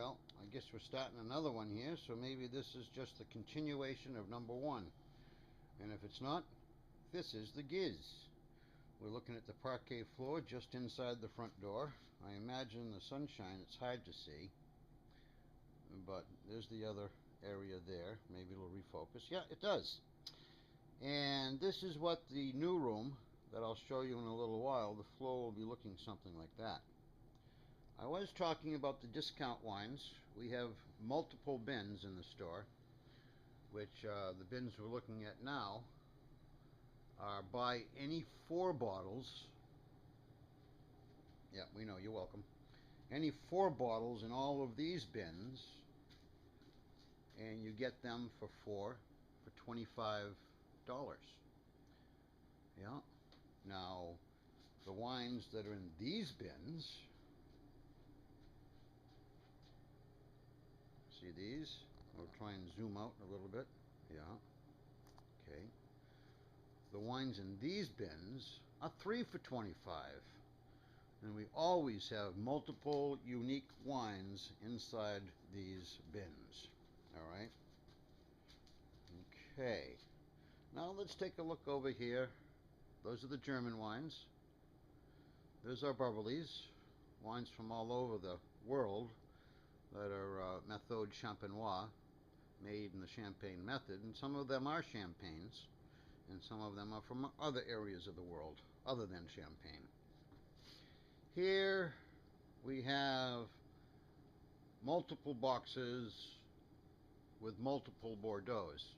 Well, I guess we're starting another one here, so maybe this is just the continuation of number one. And if it's not, this is the Giz. We're looking at the parquet floor just inside the front door. I imagine the sunshine, it's hard to see, but there's the other area there. Maybe it'll refocus. Yeah, it does. And this is what the new room that I'll show you in a little while, the floor will be looking something like that. I was talking about the discount wines. We have multiple bins in the store, which the bins we're looking at now are buy any 4 bottles. Yeah, we know, you're welcome. Any 4 bottles in all of these bins, and you get them for $25. Yeah. Now, the wines that are in these bins, see these? I'll try and zoom out a little bit. Yeah. Okay. The wines in these bins are 3 for $25. And we always have multiple unique wines inside these bins. Alright? Okay. Now let's take a look over here. Those are the German wines. Those are Bourbonnais, wines from all over the world that are Méthode Champenoise, made in the Champagne method, and some of them are champagnes, and some of them are from other areas of the world other than Champagne. Here we have multiple boxes with multiple Bordeaux's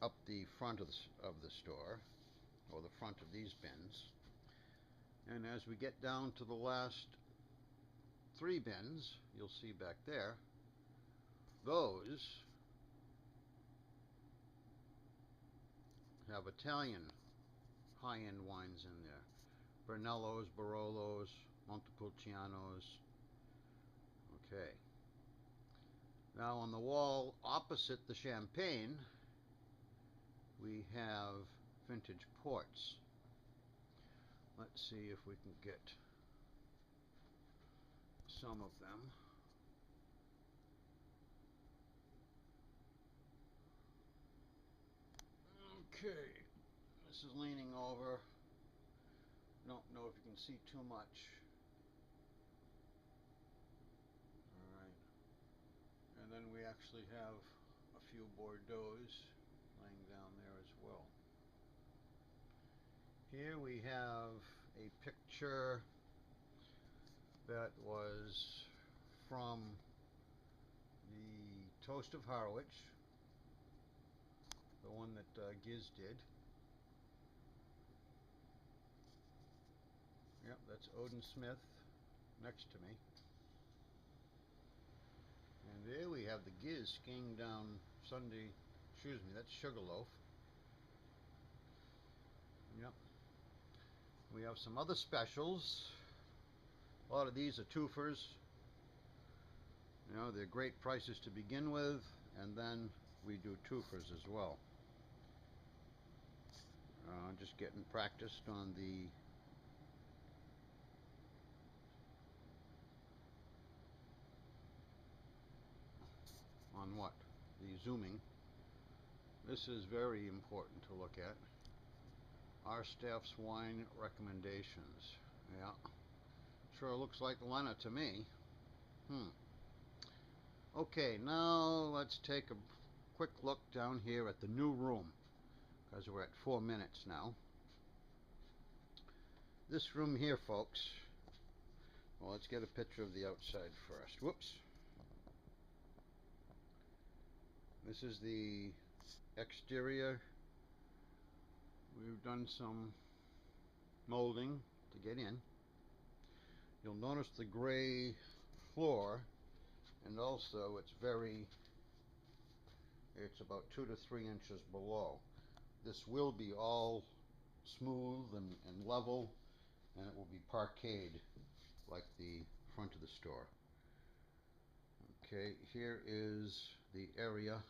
up the front of the store, or the front of these bins. And as we get down to the last 3 bins, you'll see back there, those have Italian high-end wines in there. Brunellos, Barolos, Montepulcianos. Okay. Now on the wall opposite the Champagne, we have vintage ports. Let's see if we can get some of them. Okay, this is leaning over. Don't know if you can see too much. Alright. And then we actually have a few Bordeaux's laying down there as well. Here we have a picture that was from the Toast of Harwich, the one that Giz did. Yep, that's Odin Smith next to me. And there we have the Giz skiing down Sunday, excuse me, that's Sugarloaf. Yep. We have some other specials. A lot of these are twofers. You know, they're great prices to begin with, and then we do twofers as well. Just getting practiced on the what? The zooming. This is very important to look at. Our staff's wine recommendations. Yeah. Sure looks like Lena to me. Okay, now let's take a quick look down here at the new room, because we're at 4 minutes now. This room here, folks. Well, let's get a picture of the outside first. Whoops. This is the exterior. We've done some molding to get in. You'll notice the gray floor, and also it's about 2 to 3 inches below. This will be all smooth and level, and it will be parquetted like the front of the store. Okay, here is the area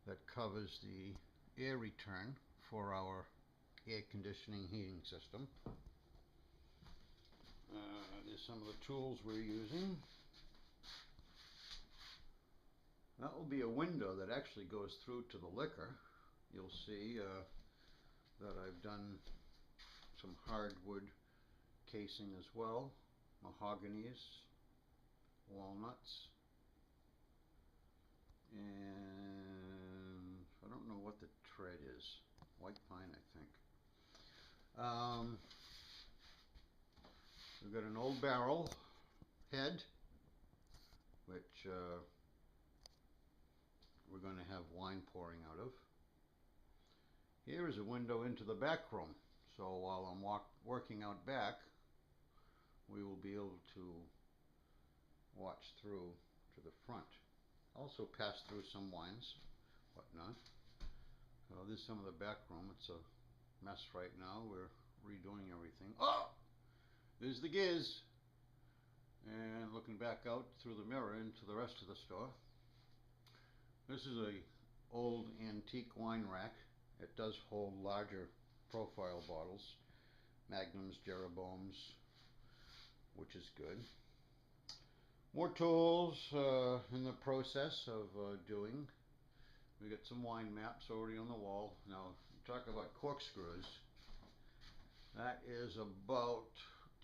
that covers the air return for our air conditioning heating system. There's some of the tools we're using. That will be a window that actually goes through to the liquor. You'll see that I've done some hardwood casing as well, mahoganies, walnuts, and I don't know what the tread is. White pine, I think. We've got an old barrel head, which we're going to have wine pouring out of. Here is a window into the back room, so while I'm working out back, we will be able to watch through to the front. Also pass through some wines, whatnot. So this is some of the back room. It's a mess right now. We're redoing everything. Oh! There's the Giz. And looking back out through the mirror into the rest of the store. This is a old antique wine rack. It does hold larger profile bottles, Magnums, Jeroboams, which is good. More tools in the process of doing. We got some wine maps already on the wall. Now, talk about corkscrews. That is about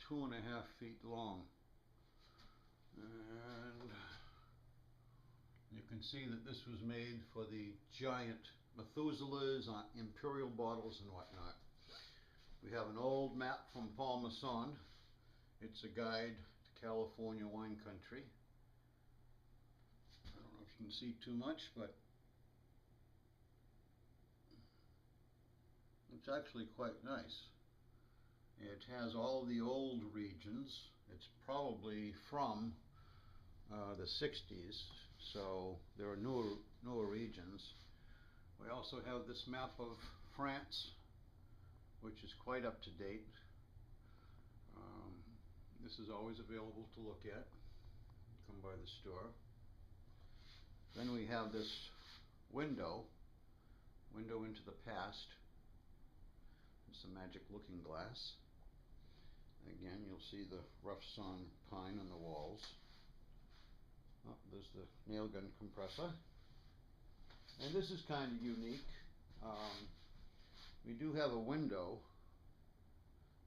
2.5 feet long. And you can see that this was made for the giant Methuselahs on imperial bottles and whatnot. We have an old map from Paul Masson. It's a guide to California wine country. I don't know if you can see too much, but it's actually quite nice. It has all the old regions. It's probably from the 60s, so there are newer regions. We also have this map of France, which is quite up to date. This is always available to look at. Come by the store. Then we have this window into the past. It's a magic looking glass. Again, you'll see the rough sawn pine on the walls. Oh, there's the nail gun compressor. And this is kind of unique. We do have a window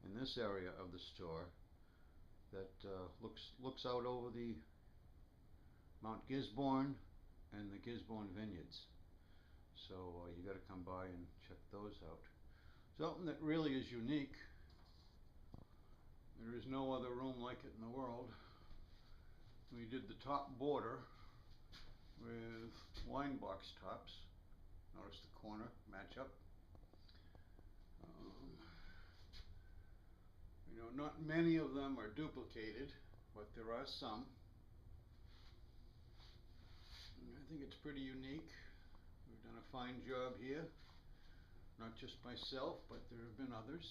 in this area of the store that looks out over the Mount Gisborne and the Gisborne Vineyards. So you got to come by and check those out. Something that really is unique. There is no other room like it in the world. We did the top border with wine box tops. Notice the corner match up. You know, not many of them are duplicated, but there are some. And I think it's pretty unique. We've done a fine job here. Not just myself, but there have been others.